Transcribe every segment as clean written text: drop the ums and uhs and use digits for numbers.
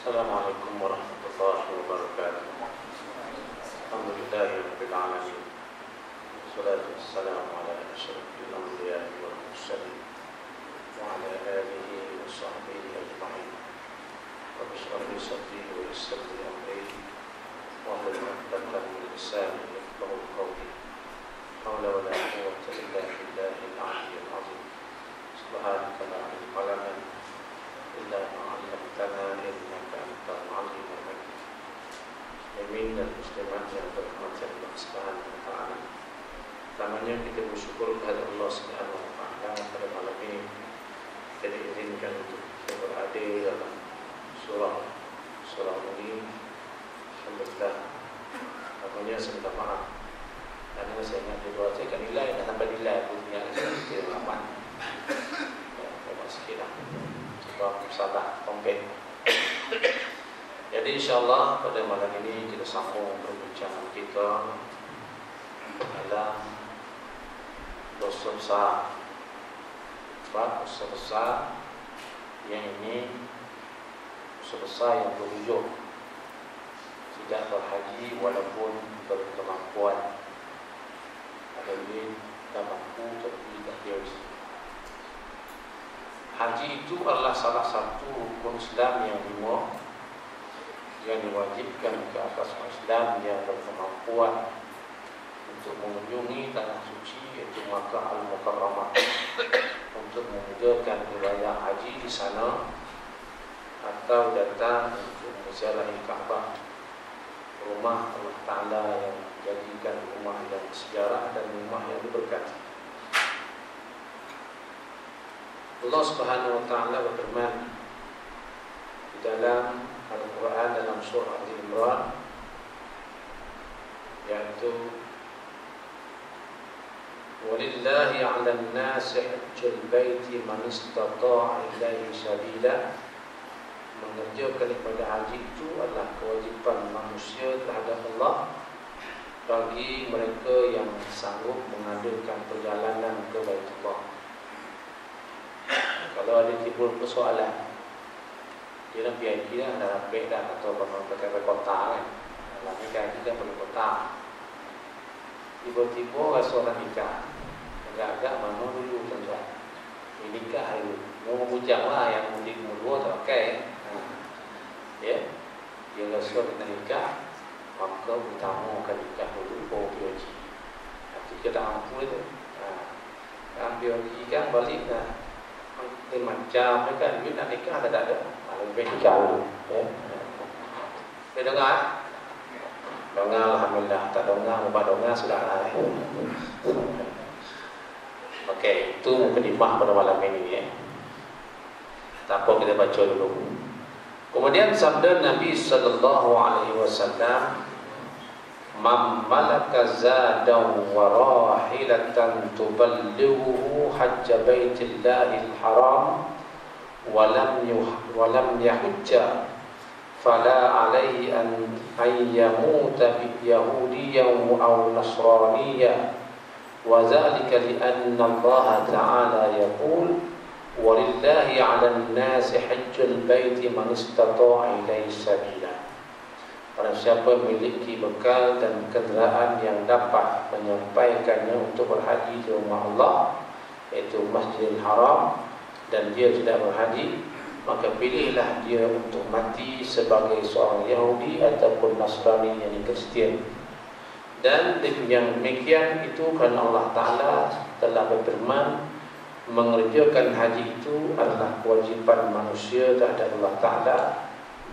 Assalamualaikum warahmatullahi wabarakatuh. Alhamdulillahi rabbil alamin. Wassalatu wassalamu ala asyrafil anbiya'i wal mursalin wa ala alihi wa sahbihi ajma'in. Rabbi shrah li sadri wa yassir li amri wahlul 'uqdatam min lisani yafqahu qawli. Haula wa la quwwata illa billahil 'aliyyil 'azim. Subhanaka la ilma lana illa ma 'allamtana innaka antal 'alimul hakim. Muslimin dan muslimat yang berhormat Allah Subhanahu wa taala. Pertamanya kita bersyukur kepada Allah Subhanahu wa taala pada malam ini kita diizinkan untuk kita berada dalam surah ini. Alhamdulillah. Namanya sebentar maaf. Karena saya ingat di luar saya kan nilai dan sampai nilai punya kita aman. Ya, memang sikit lah. Sebab salah kompet. Jadi insyaAllah pada malam ini kita sambung perbincangan kita dalam dosa besar. Sebab dosa besar yang ini dosa besar yang berujung tidak berhaji walaupun berkemampuan. Ada duit tak mampu tapi tidak biasa. Haji itu adalah salah satu rukun Islam yang lima yang diwajibkan ke atas Islam yang berkemampuan untuk mengunjungi tanah suci iaitu Makkah Al-Mukarramah untuk mengerjakan ibadah haji di sana atau datang untuk menziarahi Kaabah, rumah Allah Ta'ala yang menjadikan rumah yang sejarah dan rumah yang diberkati. Allah Subhanahu wa taala berfirman di dalam Al-Quran dalam surah Al-Imran, yaitu walillahi 'alan nasi hajjul baiti man istata'a ilaihi sabila. Mengerjakan ibadah haji itu adalah kewajiban manusia terhadap Allah bagi mereka yang sanggup mengadakan perjalanan ke Baitullah. Kalau ada timbul persoalan, dia nak VIP dah, dah rapid dah, atau pakai kota kan, dalam nikah kita perlu kota. Tiba-tiba rasa orang nikah, agak-agak mana dulu tuan-tuan. Ini nikah dulu, mau bujang lah yang mudik mula tak pakai. Ya, dia rasa kita nikah, maka utamakan nikah dulu, baru POG. Nanti kita tak mampu itu, ambil POG kan balik dah. Macam kan, duit nak nikah tak ada. Lebih nikah dulu. Ya. Dia dengar? Dengar alhamdulillah, tak dengar, ubah dengar sudah lah. Okey, itu mukadimah pada malam ini ya. Tak apa, kita baca dulu. Kemudian sabda Nabi sallallahu alaihi wasallam, "Man malaka zadan wa rahilatan tuballighuhu hajja baitillahil haram wa lam yahujja fala alaihi an yamuta bi yahudiyyan aw nasraniyyan wa zalika li anna Allah ta'ala yaqul walillahi 'alan nasi hajjul baiti man istata'a ilaihi sabila." Barang siapa memiliki bekal dan kenderaan yang dapat menyampaikannya untuk berhaji di rumah Allah, iaitu Masjidil Haram, dan dia tidak berhaji, maka pilihlah dia untuk mati sebagai seorang Yahudi ataupun Nasrani yang Kristian. Dan yang demikian itu kerana Allah Ta'ala telah berfirman, mengerjakan haji itu adalah kewajiban manusia terhadap Allah Ta'ala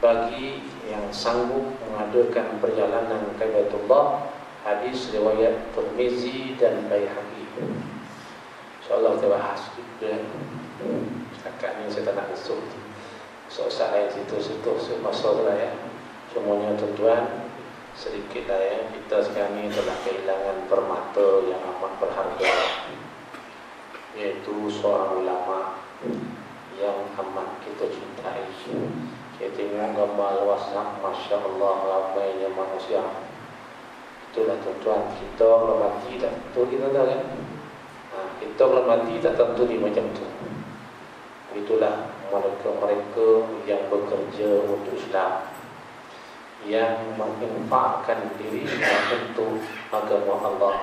bagi yang sanggup mengadakan perjalanan ke Baitullah. Hadis riwayat Tirmizi dan Baihaqi. InsyaAllah kita bahas juga. Setakat ni saya tak nak besok soal lain situ-situ semasa lah ya. Semuanya tuan-tuan, sedikit lah ya, kita sekarang ni telah kehilangan permata yang amat berharga, iaitu seorang ulama yang amat kita cintai. Saya tengok gambar WhatsApp, Masya Allah, ramainya manusia. Itulah tuan-tuan, kita kalau mati tak tentu kita tahu kan. Kita kalau mati tak tentu di macam tu. Itulah mereka-mereka yang bekerja untuk Islam, yang menginfakkan dirinya untuk agama Allah,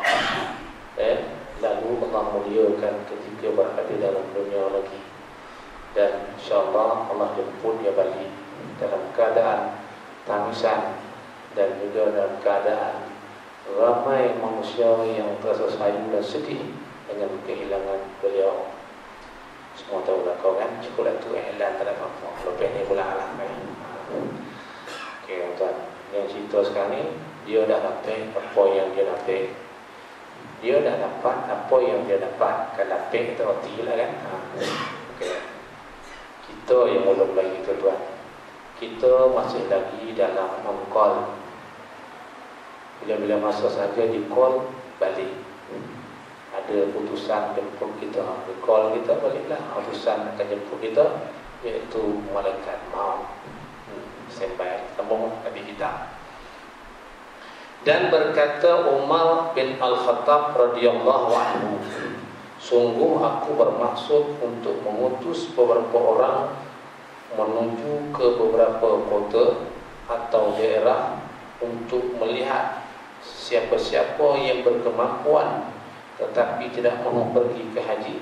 lalu Allah muliakan ketika berada dalam dunia lagi, dan insyaAllah Allah jemput dia balik dalam keadaan tangisan dan juga dalam keadaan ramai manusia yang terasa sayang dan sedih dengan kehilangan beliau. Semua tahu lah kau kan, cukup tu Elan tak ada apa-apa, lepas ni pula alam kan. Okey tuan, yang cerita sekarang ni, dia dah dapat apa yang dia dapat. Dia dah dapat apa yang dia dapat. Kan dapat kita roti lah kan. Okey. Kita yang belum lagi tuan, kita masih lagi dalam on-call. Bila-bila masa saja di call balik, ada putusan jemput kita, di call kita baliklah, putusan akan jemput kita, iaitu malaikat maut. Sampai sambung Nabi kita. Dan berkata Umar bin Al-Khattab radhiyallahu anhu, sungguh aku bermaksud untuk mengutus beberapa orang menuju ke beberapa kota atau daerah untuk melihat siapa-siapa yang berkemampuan tetapi tidak mahu pergi ke haji,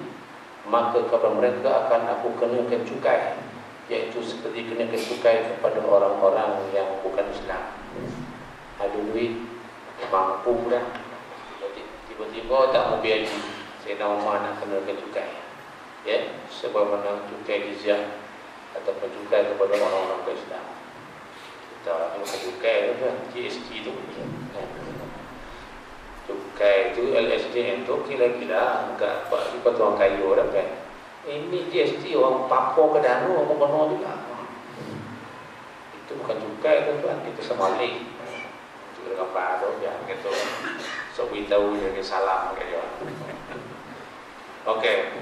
maka kepada mereka akan aku kenakan cukai, iaitu seperti kenakan cukai kepada orang-orang yang bukan Islam. Ada duit, mampu dah, tiba-tiba tak mau pergi haji, saya Umar nak kenakan cukai, sebagaimana cukai jizyah ataupun cukai kepada orang-orang Islam. Kita bukan cukai tu kan, GST tu. Cukai tu LSD tu kira-kira enggak apa di orang kayu dah kan. Ini GST orang Papua ke Danu orang benar juga. Itu bukan cukai tu kan, itu semali. Itu gambar tu ya gitu. So we tahu dia salam kayak gitu. Okey.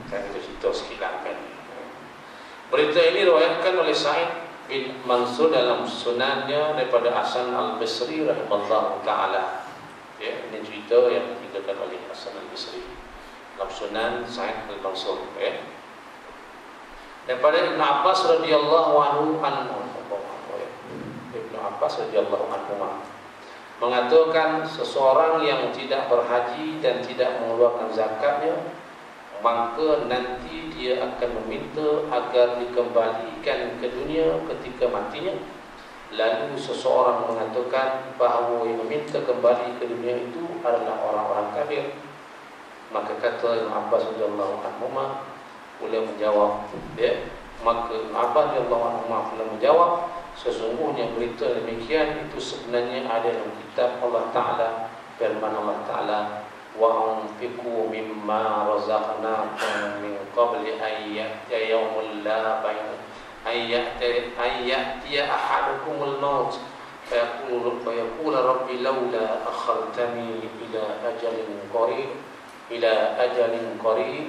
Saya itu cerita sekilas kan. Berita ini diriwayatkan oleh Sa'id bin Mansur dalam sunannya daripada Hasan Al-Basri rahimahullah ta'ala. Ini cerita yang diceritakan oleh Hasan Al-Basri dalam sunan Sa'id bin Mansur. Daripada Ibn Abbas radhiyallahu anhu, Ibn Abbas radhiyallahu anhu mengatakan seseorang yang tidak berhaji dan tidak mengeluarkan zakatnya, maka nanti dia akan meminta agar dikembalikan ke dunia ketika matinya. Lalu seseorang mengatakan bahawa yang meminta kembali ke dunia itu adalah orang-orang kafir. Maka kata Ibn Abbas radhiyallahu anhu, beliau menjawab, maka Ibn Abbas radhiyallahu anhu beliau menjawab, sesungguhnya berita demikian itu sebenarnya ada dalam kitab Allah Ta'ala, firman Allah Ta'ala, وَأَنْفِقُوا مِمَّا رَزَقْنَاكُمْ مِنْ قَبْلِ أَنْ يَأْتِيَ يَوْمٌ لَا بَيْعٌ أَنْ يَأْتِيَ أَحَدُكُمُ الْمَوْتُ فَيَقُولَ رَبِّ لَوْلَا أَخَّرْتَنِي إِلَى أَجَلٍ قَرِيبٍ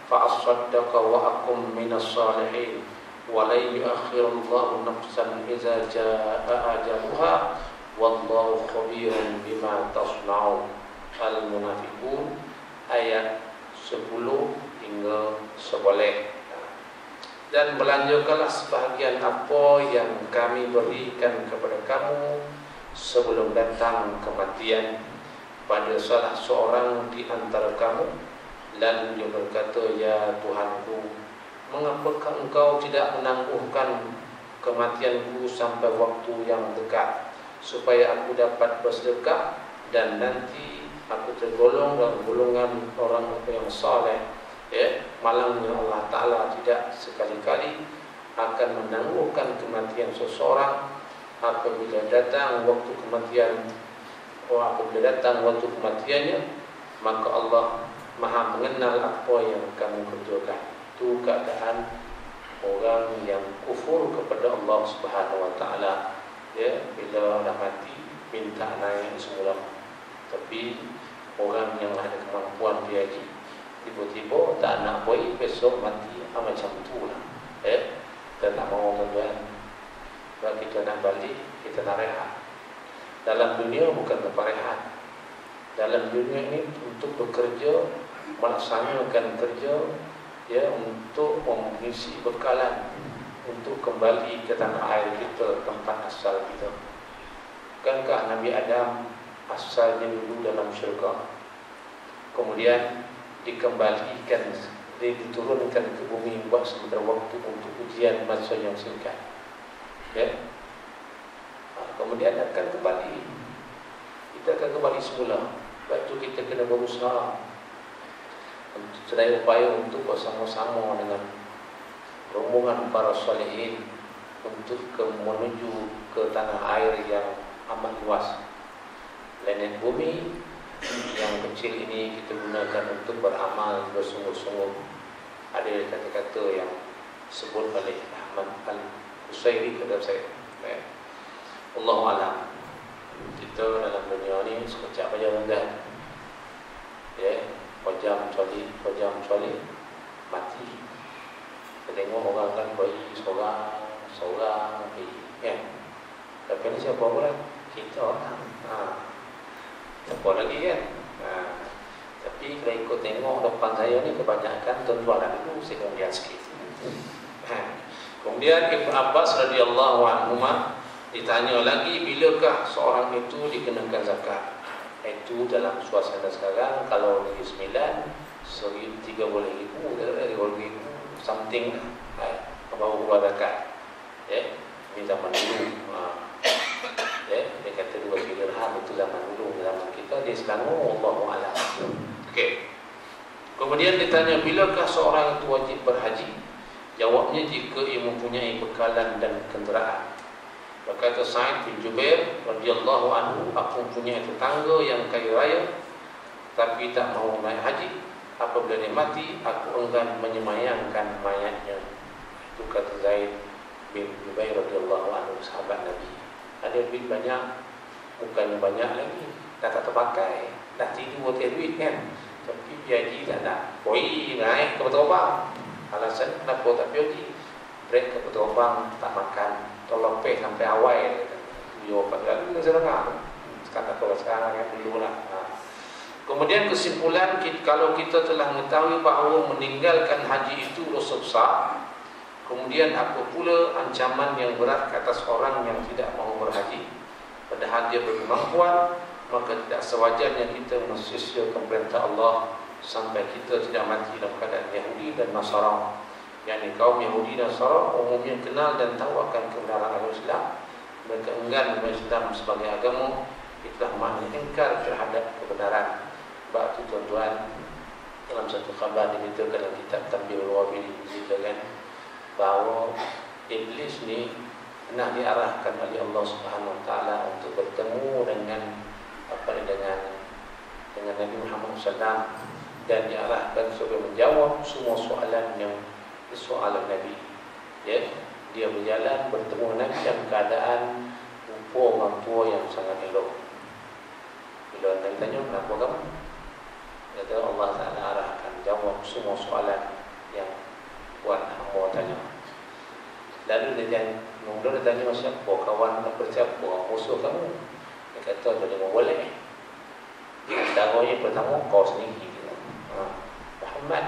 فَأَصَّدَّقَ وَأَكُنْ مِنَ الصَّالِحِينَ وَلَنْ يُؤَخِّرَ اللَّهُ نَفْسًا إِذَا جَاءَ أَجَلُهَا وَاللَّهُ خَبِيرٌ بِمَا تَصْنَعُونَ. Al-Munafiqun ayat 10 hingga 11. Dan belanjakanlah sebahagian apa yang kami berikan kepada kamu sebelum datang kematian pada salah seorang di antara kamu. Lalu dia berkata, ya Tuhanku, mengapakah engkau tidak menangguhkan kematianku sampai waktu yang dekat, supaya aku dapat bersedekah dan nanti aku tergolong dalam golongan orang yang saleh. Malangnya Allah Ta'ala tidak sekali-kali akan menangguhkan kematian seseorang apabila datang waktu kematian. Apabila datang waktu kematiannya, maka Allah Maha mengenal apa yang kamu kerjakan. Itu keadaan orang yang kufur kepada Allah Subhanahu Wa Ta'ala. Bila dah mati minta naik semula. Tapi orang yang ada kemampuan dia haji, tiba-tiba tak nak boy, besok mati, macam tu lah. Kita tak mahu tuan-tuan. Kalau kita nak balik, kita nak rehat. Dalam dunia bukan tempat rehat. Dalam dunia ini untuk bekerja, melaksanakan kerja ya, untuk mengisi bekalan untuk kembali ke tanah air kita, tempat asal kita. Bukankah Nabi Adam asalnya dulu dalam syurga, kemudian dikembalikan, diturunkan ke bumi buat sementara waktu untuk ujian masa yang singkat, ya. Kemudian akan kembali, kita akan kembali semula. Sebab itu kita kena berusaha sedaya upaya untuk bersama-sama dengan rombongan para salihin untuk menuju ke tanah air yang amat luas. Planet bumi yang kecil ini kita gunakan untuk beramal bersungguh-sungguh. Ada kata-kata yang sebut oleh Ahmad Al-Husairi kepada saya, Allahu a'lam. Kita dalam dunia ni sekejap aja rendah, ya, pejam coli mati. Kita tengok orang kan pergi seorang pergi, kan? Tapi ni siapa pula? Kita orang. Siapa lagi, kan? Tapi kalau ikut tengok depan saya ni kebanyakan tuan-tuan dulu, saya kemudian sikit. Kemudian Ibn Abbas radhiyallahu anhu ditanya lagi, bilakah seorang itu dikenakan zakat? Itu dalam suasana sekarang, kalau Negeri Sembilan 30,000 something baru keluar zakat, ya. Ini zaman dulu, ya. Dia kata 2 dirham, itu zaman dulu. Zaman kita di Selangor, Allahu a'lam. Okey. Kemudian ditanya, bilakah seorang itu wajib berhaji? Jawabnya, jika ia mempunyai bekalan dan kenderaan. Berkata Sa'id bin Jubair radhiyallahu anhu, aku mempunyai tetangga yang kaya raya tapi tak mahu naik haji. Apabila dia mati, aku enggan menyemayangkan mayatnya. Itu kata Zaid bin Jubair radhiyallahu anhu, sahabat Nabi. Ada duit banyak, bukannya banyak lagi, dah tak terpakai, dah tidur hotel duit, kan? Tapi haji tak nak. Pergi naik ke Petobang. Alasan kenapa tak pergi? Break ke Petobang, tak makan, tolong pay sampai awal. Jawapan lalu saya dengar. Sekarang kalau sekarang yang dulu lah. Kemudian kesimpulan, kalau kita telah mengetahui bahawa meninggalkan haji itu dosa besar, kemudian apa pula ancaman yang berat ke atas orang yang tidak mahu berhaji, padahal dia berkemampuan, maka tidak sewajarnya kita mensia-siakan perintah Allah sampai kita tidak mati dalam keadaan Yahudi dan Nasara. Yang kaum Yahudi dan Nasara umumnya kenal dan tahu akan kebenaran agama Islam. Mereka enggan menerima Islam sebagai agama. Itulah makna ingkar terhadap kebenaran. Sebab itu tuan-tuan, dalam satu khabar diberitakan dalam kitab Tanbihul Wabili, diberitakan bahawa iblis ni pernah diarahkan oleh Allah Subhanahu Wa Taala untuk bertemu dengan Nabi Muhammad SAW, dan diarahkan supaya menjawab semua soalan yang disoalan Nabi. Ya, dia berjalan bertemu Nabi dalam keadaan rupa orang tua yang sangat elok. Bila Nabi tanya, kenapa kamu? Kata Allah Ta'ala arahkan jawab semua soalan yang buat hamba tanya. Lalu dia tanya siapa kawan apa, siapa musuh kamu? Dia kata ada 5 boleh. Antaranya pertama kau sendiri, Muhammad,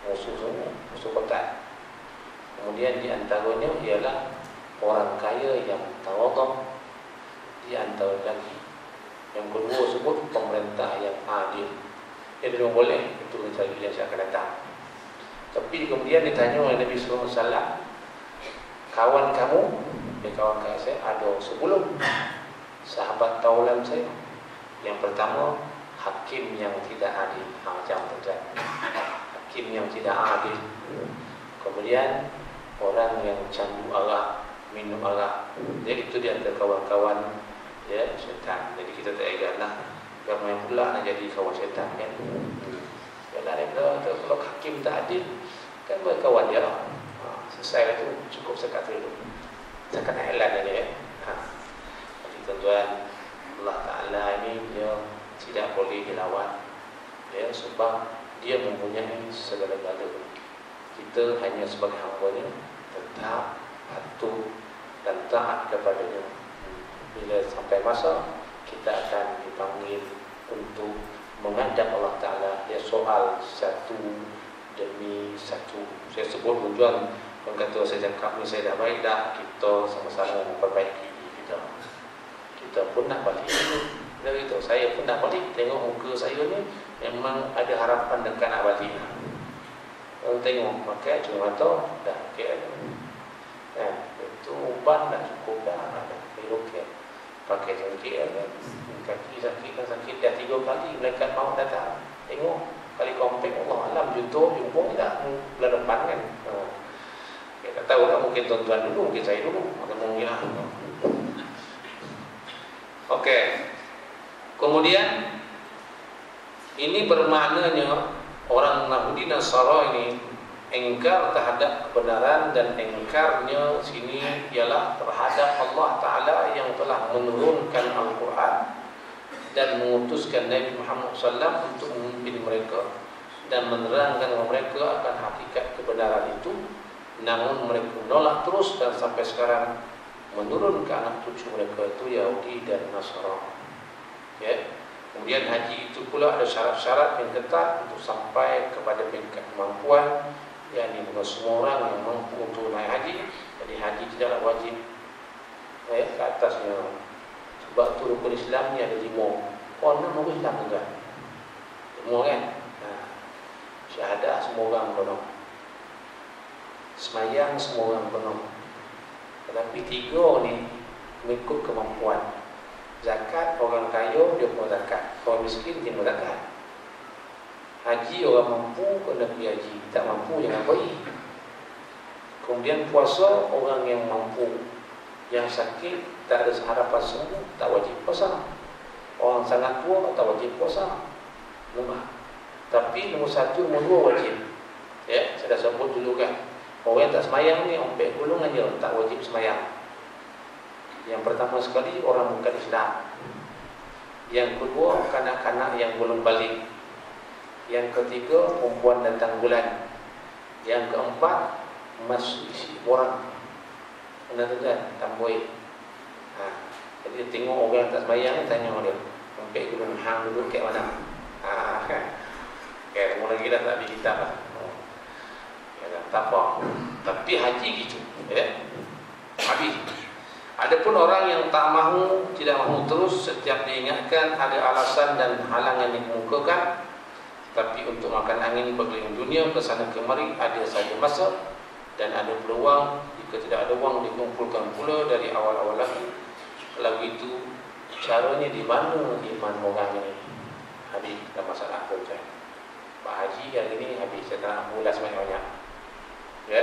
musuh semua, musuh kotak. Kemudian di antaranya ialah orang kaya yang tawadhu. Di antara lagi yang kedua sebut pemerintah yang adil. Dia memang boleh, itu yang saya akan datang. Tapi kemudian ditanya oleh Nabi SAW, kawan kamu, kawan saya ada sebelum sahabat taulan saya. Yang pertama, hakim yang tidak adil. Macam tu, hakim yang tidak adil. Kemudian orang yang candu arak, minum arak. Jadi itu dia antara kawan-kawan, ya, syaitan. Jadi kita tak eganlah ramai pula nak jadi kawan syaitan, kan? Kalau hakim tak adil, kan berkawan dia. Selesai itu cukup sekat dulu. Sekat helan aja, ya. Jadi tuan-tuan, Allah Ta'ala ini dia tidak boleh dilawan, ya, sebab dia mempunyai segala-galanya. Kita hanya sebagai hamba-Nya tetap patuh dan taat kepada-Nya. Bila sampai masa kita akan dipanggil untuk menghadap Allah Ta'ala, dia soal satu demi satu. Saya sebut tujuan. Orang kata saya cakap ni saya dah baik dah, kita sama-sama memperbaiki kita. Kita pun nak balik. Dari itu saya pun nak balik. Tengok muka saya ni memang ada harapan dekat nak balik. Kalau tengok pakai cuma mata dah okey. Itu uban dah cukup dah. Okey. Pakai jengkir kaki sakit kan sakit dah 3 kali malaikat maut datang. Tengok kali kompak Allah alam jumpa tidak bulan depan kan. Tak tahu tak, mungkin tuan-tuan dulu, mungkin saya dulu, mungkin lah. Okey. Kemudian ini bermaknanya orang Yahudi Nasara ini engkar terhadap kebenaran, dan engkarnya sini ialah terhadap Allah Ta'ala yang telah menurunkan Al-Quran dan mengutuskan Nabi Muhammad SAW untuk memimpin mereka dan menerangkan kepada mereka akan hakikat kebenaran itu. Namun mereka menolak terus dan sampai sekarang menurun ke anak cucu mereka itu Yahudi dan Nasara. Ya. Kemudian haji itu pula ada syarat-syarat yang ketat untuk sampai kepada tingkat kemampuan, yakni bukan semua orang yang mampu untuk naik haji. Jadi haji tidaklah wajib ke atasnya. Sebab tu rukun Islam ni ada 5. Oh, 6 rukun Islam juga. Semua kan? Syahadah semua orang penuh. Semayang semua orang penuh. Tetapi 3 ni mengikut kemampuan. Zakat, orang kaya dia mau zakat, orang miskin dia mau zakat. Haji orang mampu kena pergi haji, tak mampu jangan pergi. Kemudian puasa orang yang mampu, yang sakit tak ada harapan sembuh tak wajib puasa. Orang sangat tua tak wajib puasa. Lemah. Tapi nombor 1, nombor 2 wajib. Ya, saya dah sebut dulu kan. Orang yang tak semayang ni ompek gulung aja, tak wajib semayang. Yang pertama sekali orang bukan Islam. Yang kedua kanak-kanak yang belum balik. Yang ketiga perempuan datang bulan. Yang keempat masuk isi orang. Benar tu kan? Tamboi. Jadi tengok orang yang tak sembahyang ni tanya dia. Sampai gulung hang dulu kat mana? Kan. Okay, mula lagi dah tak ambil kitab lah. Tak apa. Tapi haji gitu, ya. Habis. Adapun orang yang tak mahu, tidak mahu terus, setiap diingatkan ada alasan dan halangan yang dikemukakan. Tapi untuk makan angin berkeliling dunia ke sana kemari ada saja masa dan ada peluang. Jika tidak ada wang dikumpulkan pula dari awal-awal lagi. Kalau itu caranya di mana iman orang ini? Habis dah masalah tu kan. Pak Haji hari ini habis saya tak nak ulas banyak-banyak. Ya.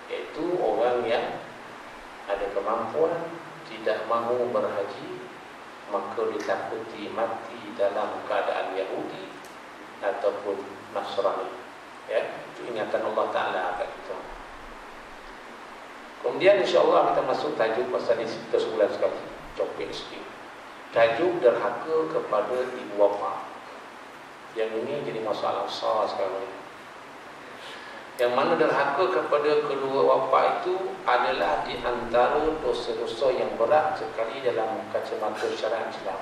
Iaitu orang yang ada kemampuan tidak mahu berhaji, maka ditakuti mati dalam keadaan Yahudi ataupun Nasrani. Ya, itu ingatan Allah Ta'ala kat kita. Kemudian insya-Allah kita masuk tajuk pasal ini kita sebulan sekali. Topik sikit. Tajuk derhaka kepada ibu bapa. Yang ini jadi masalah besar sekarang ini. Yang mana derhaka kepada kedua bapa itu adalah di antara dosa-dosa yang berat sekali dalam kacamata syariat Islam.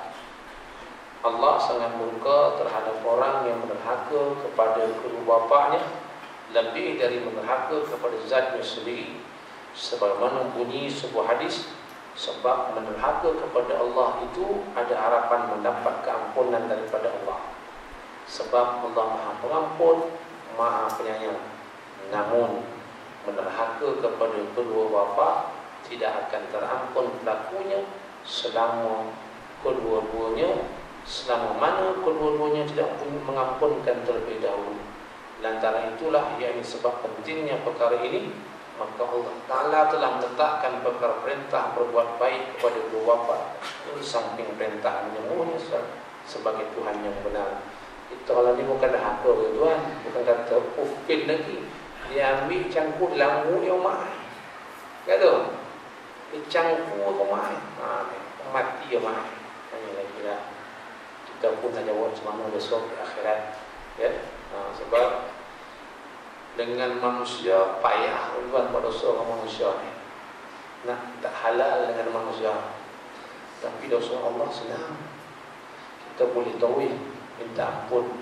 Allah sangat murka terhadap orang yang derhaka kepada kedua bapanya lebih dari derhaka kepada zatnya sendiri. Sebagaimana bunyi sebuah hadis, sebab menderhaka kepada Allah itu ada harapan mendapat keampunan daripada Allah. Sebab Allah Maha Pengampun, Maha Penyayang. Namun menderhaka kepada kedua bapa tidak akan terampun pelakunya selama kedua-duanya, selama mana kedua-duanya tidak mengampunkan terlebih dahulu. Lantaran itulah yakni sebab pentingnya perkara ini, maka Allah Ta'ala telah meletakkan perkara perintah berbuat baik kepada kedua bapa di samping perintah menyembahnya sebagai Tuhan yang benar. Itu kalau ni bukan derhaka tuan, bukan kata ufin lagi. Dia ambil cangkuk lambu dia mak. Kata dia cangkuk ke mak. Mati dia mak. Hanya lagi lah. Kita pun tak jawab macam mana besok di akhirat. Ya. Sebab dengan manusia payah tuan pada dosa manusia ni. Nak tak halal dengan manusia. Tapi dosa Allah senang. Kita boleh tauhid, minta ampun.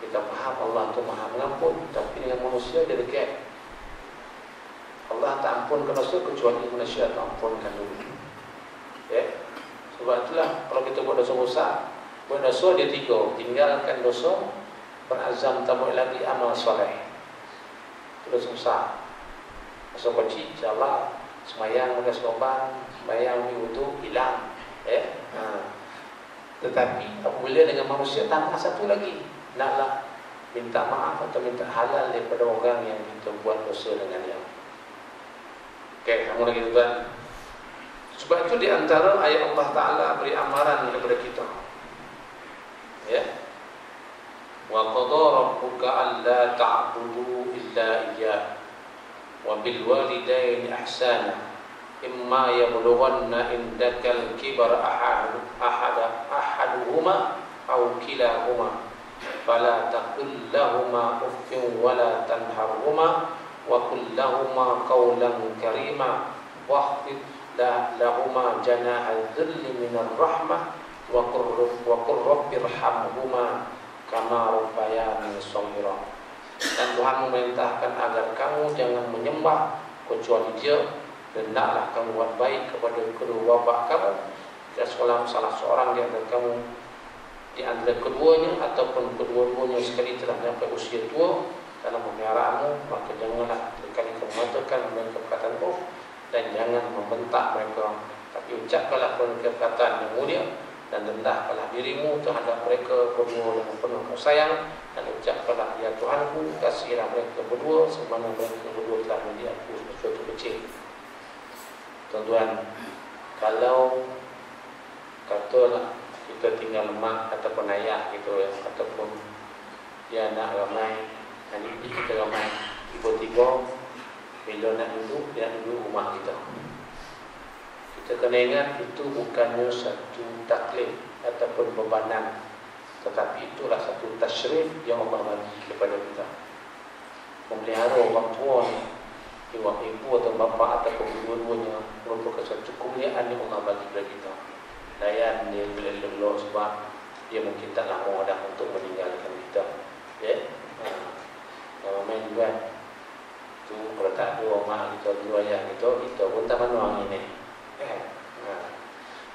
Kita faham Allah itu maha mengampun, tapi dengan manusia dia dekat. Allah tak ampunkan dosa kecuali manusia tak ampunkan dulu. Ya. Sebab itulah kalau kita buat dosa besar, buat dosa dia 3, tinggalkan dosa, berazam tak buat lagi amal soleh. Itu dosa besar. Dosa kecil insya-Allah sembahyang ada sopan, sembahyang wudu hilang. Ya. Tetapi apabila dengan manusia tambah satu lagi, naklah minta maaf atau minta halal daripada orang yang kita buat dosa dengan dia. Okey, kamu lagi tuan. Sebab itu di antara ayat Allah Taala beri amaran kepada kita. Ya. Wa qadara rabbuka alla ta'budu illa iyyah wa bil walidayni ihsana imma yablughanna indakal kibara ahaduhuma aw kilahuma fala taqul lahumā uffin wa la tanharhumā wa qul lahumā qawlan karīmā wakhfid lahumā janāha dhilli minar rahmah wa qur rabbirhamhumā kamā rabbayānī shaghīrā. Dan Tuhan memerintahkan agar kamu jangan menyembah kecuali Dia, dan hendaklah kamu buat baik kepada kedua bapa kamu. Jika salah seorang di antara kamu, di antara keduanya ataupun kedua-duanya sekali telah sampai usia tua dalam pemeliharaanmu, maka janganlah sekali kamu mengatakan mereka perkataan uff, dan jangan membentak mereka, tapi ucapkanlah perkataan yang mulia dan rendahkanlah dirimu terhadap mereka berdua dengan penuh kasih sayang, dan ucapkanlah ya Tuhanku, kasihilah mereka berdua sebagaimana mereka berdua telah mendidik aku sesuatu kecil. Tuan-tuan, kalau katalah kita tinggal mak ataupun ayah gitu ya, ataupun dia anak ramai, adik kita ramai, tiba-tiba bila nak duduk, dia duduk rumah kita. Kita kena ingat itu bukannya satu taklif ataupun bebanan, tetapi itulah satu tasyrif yang Allah bagi kepada kita. Memelihara orang tua ni, ibu atau bapa ataupun kedua-duanya merupakan satu kemuliaan yang Allah bagi kepada kita. Layan dia belok sebab dia mungkin tak lama dah untuk meninggalkan kita. Ya. Kalau main juga tu kalau tak ada orang mak kita, dua ayah kita pun tak mana orang ini.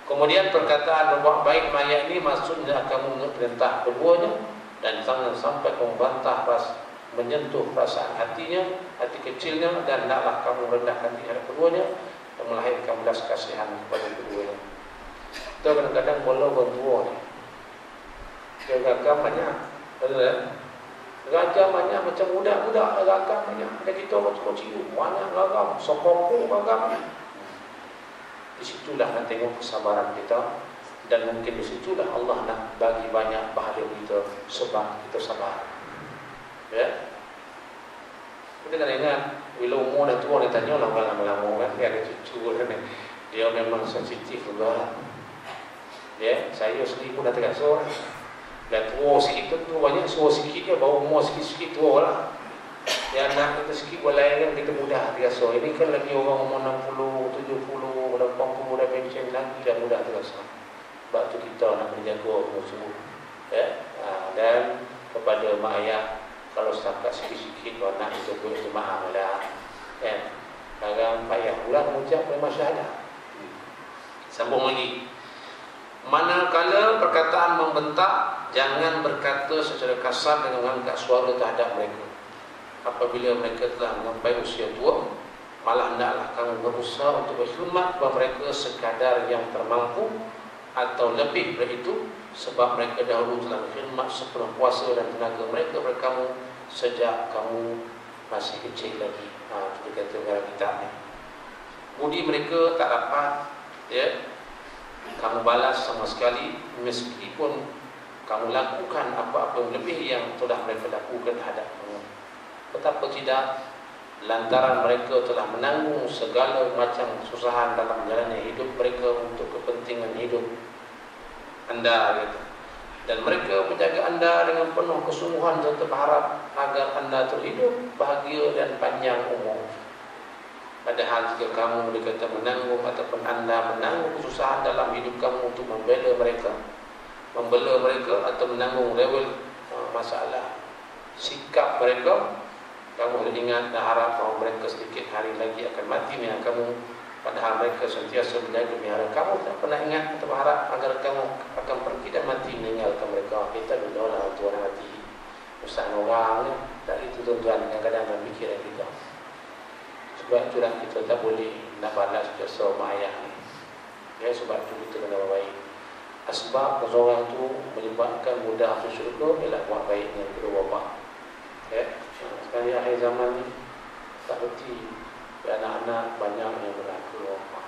Kemudian perkataan berbuat baik mayat ini maksudnya kamu perintah keduanya, dan jangan sampai membantah menyentuh perasaan hatinya, hati kecilnya, dan hendaklah kamu rendahkan diri keduanya dan melahirkan belas kasihan kepada keduanya. Kita kadang-kadang bola berdua ni, dia gagam banyak, gagam banyak macam budak-budak, gagam banyak. Ada kita kecil banyak gagam, sokong gagam. Di situlah nak tengok kesabaran kita, dan mungkin di situlah Allah nak bagi banyak pahala kita sebab kita sabar. Ya. Kita kena ingat, bila umur dah tua, dia tanya lah lama-lama kan, dia ada cucu kan, dia memang sensitif juga. Ya, saya sendiri pun dah terasa. Dah tua sikit tu banyak, tua sikit je, baru umur sikit-sikit tua lah. Ya, anak kita sikit boleh kan, kita mudah terasa. Ini kan lagi orang umur 60, 70, 80 dah pencen lagi, dah mudah terasa. Sebab tu kita nak menjaga semua. Ya, dan kepada mak ayah, kalau setakat sikit-sikit anak itu pun jemaah lah. Ya, kadang payah pula mengucap kalimat syahadah. Sambung lagi. Manakala perkataan membentak, jangan berkata secara kasar dengan mengangkat suara terhadap mereka. Apabila mereka telah sampai usia tua, malah hendaklah kamu berusaha untuk berkhidmat kepada mereka sekadar yang termampu atau lebih dari itu, sebab mereka dahulu telah berkhidmat sepenuh kuasa dan tenaga mereka kepada kamu sejak kamu masih kecil lagi. Itu kata dalam kitab ni. Budi mereka tak dapat kamu balas sama sekali, meskipun kamu lakukan apa-apa lebih yang telah mereka lakukan terhadap kamu. Betapa tidak, lantaran mereka telah menanggung segala macam kesusahan dalam menjalani hidup mereka untuk kepentingan hidup anda gitu. Dan mereka menjaga anda dengan penuh kesungguhan serta berharap agar anda terhidup bahagia dan panjang umur. Padahal jika kamu dikata menanggung ataupun anda menanggung kesusahan dalam hidup kamu untuk membela mereka atau menanggung rewel masalah sikap mereka, kamu boleh ingat dan harap bahawa mereka sedikit hari lagi akan mati dengan kamu, padahal mereka sentiasa menjaga melihara kamu. Tak pernah ingat atau berharap agar kamu akan pergi dan mati meninggalkan mereka. Kita berdoa untuk orang mati, usaha orang. Dan itu tuan-tuan yang kadang dalam fikiran kita. Sebab itulah kita tak boleh nak balas jasa mak ayah ni. Ya, sebab itu kita kena buat baik. Sebab seorang tu menyebabkan mudah masuk syurga ialah buat baik dengan kedua bapa. Ya, sekali akhir zaman ni tak berhenti. Anak-anak banyak yang berlaku bapa.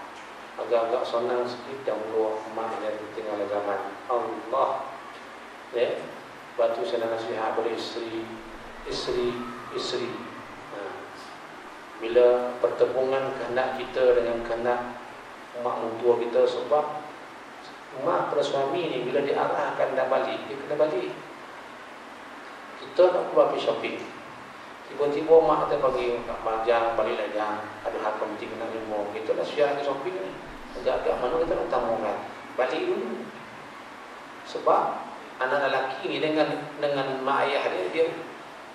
Agak-agak senang sikit yang dua mak yang tinggal zaman Allah. Ya, batu saya nasihat pada isteri. Bila pertemuan kehendak kita dengan kehendak mak mentua kita, sebab mak pada suami ni bila diarahkan nak balik, dia kena balik. Kita nak keluar pergi shopping, tiba-tiba mak kata bagi majang balik lagi, ada hal penting nak lima, kita dah siap ke shopping ni, agak-agak mana kita nak tamukan, balik dulu. Sebab anak lelaki ni dengan mak ayah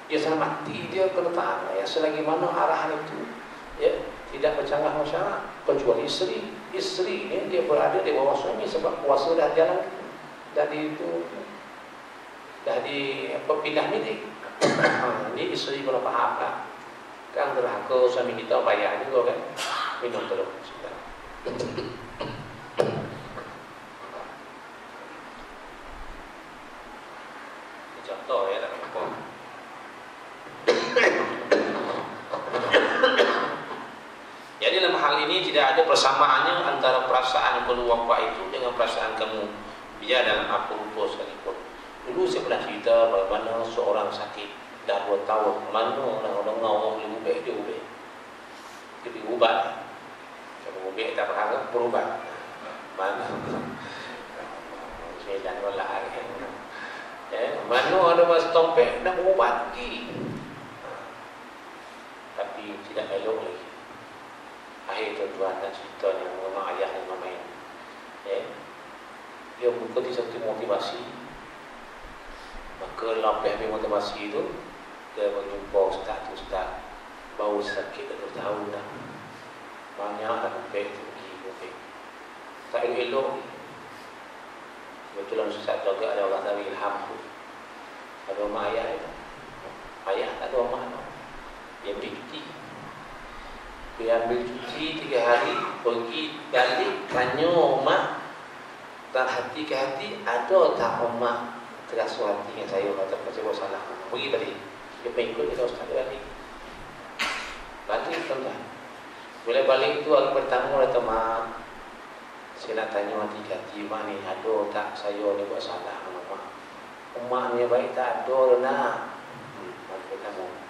dia sangat mati, dia kena taat ayah selagi mana arahan itu, ya, tidak bercanggah masyarakat. Kecuali isteri ni dia berada di bawah suami sebab kuasa dah jalan, dah pindah milik. Ini isteri kena faham lah. Kan derhaka suami kita payah juga kan. Minum terus. Contoh ya dalam apa? Jadi dalam hal ini tidak ada persamaannya antara perasaan kedua bapa itu dengan perasaan kamu, biar dalam apa rupa sekalipun. Dulu saya pernah cerita bagaimana seorang sakit dah 2 tahun, mana orang ngawang boleh ubek, dia ubek. Dia pergi ubat. Kalau ubek tak berharap berubat. Mana? Saya dan wallah kan. Mana ada masa tompek nak berubat lagi. Tapi tidak elok lagi. Akhir tuan-tuan dan ceritanya mak ayah dan mama ini, dia mengikuti satu motivasi. Maka lepas habis motivasi itu, dia berjumpa ustaz tu, ustaz bau sakit dah 2 tahun dah, banyak dah ubek pergi, tak elok. Betulan ustaz tu agak ada orang tahu ilham tu, ada mak ayah itu, ayah tak ada mak tu, dia pergi. Dia ambil cuti 3 hari, pergi balik, tanya mak, dan hati ke hati, ada tak mak terasa hati dengan saya, kata saya buat salah, pergi balik. Dia pengikut dia ustaz balik. Balik tuan-tuan. Bila balik itu hari pertama kata mak, saya nak tanya hati ke hati mak ni, ada tak saya ni buat salah sama mak? Mak ni baik tak ada nak. Hari pertama.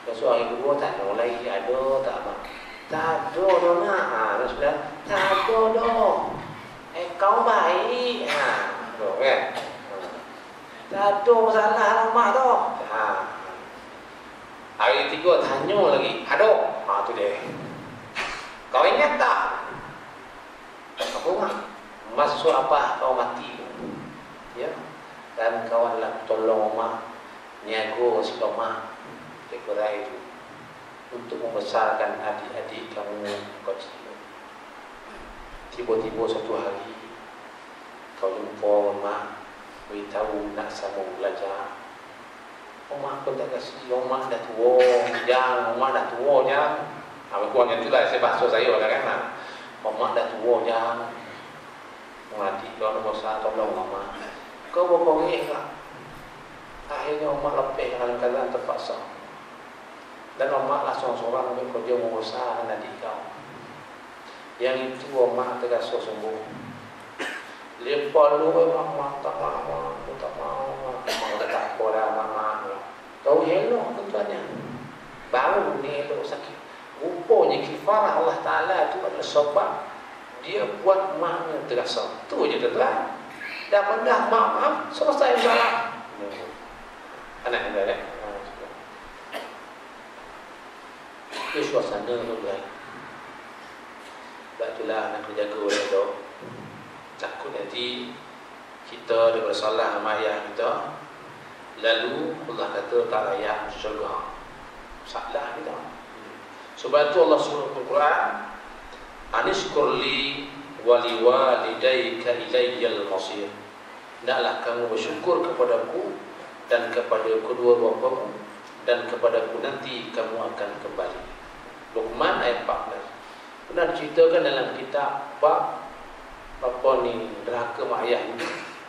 Besok hari kedua tak ada lagi, ada tak mak? Tak ada dah nak. Sudah tak ada dah. Kau baik. Tuh kan. Tak ada masalah mak dah. Hari ketiga tanya lagi, ada? Tu dia. Kau ingat tak? Apa mak? Masuk apa kau mati? Ya. Dan kawan lah tolong mak, niaga si mak. Kerai itu untuk membesarkan adik-adik kamu kecil. Tiba-tiba satu hari kau jumpa mak, beritahu nak sambung belajar. Mak pun tak kasih, mak dah tua, jangan, mak dah tua jangan. Kurangnya itulah saya bahasa saya kan. Mak dah tua jangan. Mengadik kau nombor 1 tolong mak. Kau berkorek lah. Akhirnya mak lepeh kadang-kadang terpaksa. Dan mak lah seorang-seorang ambil kerja mengusahakan adik kau. Yang itu mak terasa sembuh. Lepas lu mak tak mau, tak mau, tak boleh mak. Tahu elok tuan-tuannya. Baru ni elok sakit. Rupanya kifarah Allah Ta'ala itu adalah sebab dia buat maknya terasa. Itu je tuan-tuan. Dah mendah maaf, selesai masalah. Anak-anak kan? Itu suasana tuan-tuan. Sebab itulah nak menjaga orang tu. Takut nanti kita ada bersalah sama ayah kita, lalu Allah kata tak layak syurga. Salah kita. Sebab itu Allah suruh Al-Quran, anishkurli waliwalidayka ilayyal masir. Hendaklah kamu bersyukur kepadaku dan kepada kedua bapamu, dan kepadaku nanti kamu akan kembali. Luqman ayat 14. Pernah diceritakan dalam kitab apa ni, neraka mak ayah ni,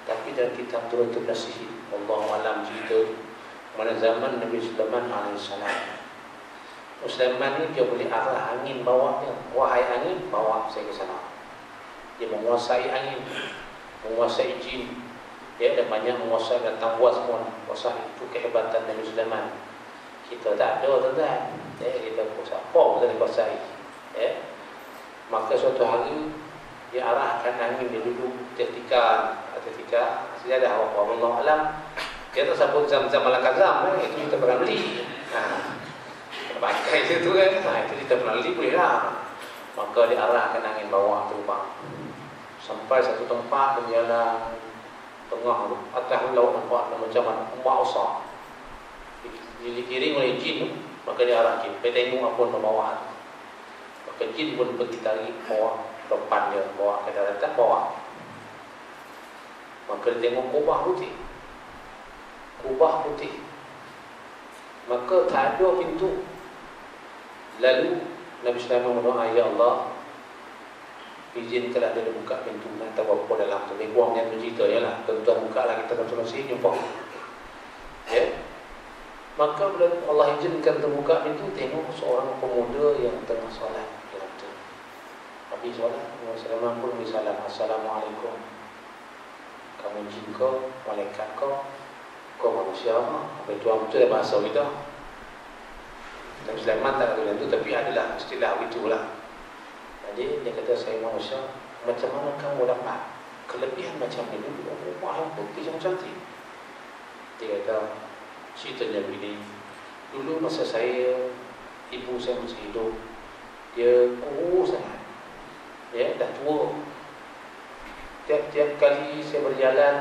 tapi dalam kitab Turatul Nasihi, Allahu alam cerita mana zaman Nabi Sulaiman alaihissalam. Sulaiman ni dia boleh arah angin bawa dia. Wahai angin, bawa saya ke sana. Dia menguasai angin, menguasai jin. Ya, dan banyak menguasai dan tambuas semua. Kuasa itu kehebatan Nabi Sulaiman. Kita tak ada, tuan-tuan. Ya, kita kuasa apa kita dikuasai. Ya. Maka suatu hari dia arahkan angin, dia duduk ketika sejadah Allah alam. Dia tak sebut zam-zam al-kazam, itu kita pernah beli. Pakai itu kan, itu kita pernah beli boleh lah. Maka dia arahkan angin bawah terbang sampai satu tempat di jalan tengah atas laut, nampak macam mana umat besar dikiring oleh jin. Maka dia arah jin pergi tengok apa yang bawah. Maka jin pun pergi tarik bawah depan dia, bawa ke daratan bawah. Maka dia tengok kubah putih. Maka tak ada pintu. Lalu Nabi Sulaiman berdoa, ya Allah, izinkanlah dia buka pintu. Nak tahu apa dalam tu. Dia buang yang bercerita je lah. Tuan-tuan buka lah, kita konsultasi jumpa. Ya. Maka bila Allah izinkan terbuka pintu, tengok seorang pemuda yang tengah solat dalam tu. Habis solat, Nabi Sulaiman pun bersalam, Assalamualaikum. Kamu jin kau, malaikat kau, kau manusia apa? Apa itu betul bahasa kita. Nabi Sulaiman tak kata itu, tapi adalah istilah itulah. Jadi dia kata, saya manusia. Macam mana kamu dapat kelebihan macam ini? Rumah yang putih yang cantik. Dia kata, ceritanya begini. Dulu masa ibu saya masih hidup, dia kurus sangat. Ya, dah tua. Tiap-tiap kali saya berjalan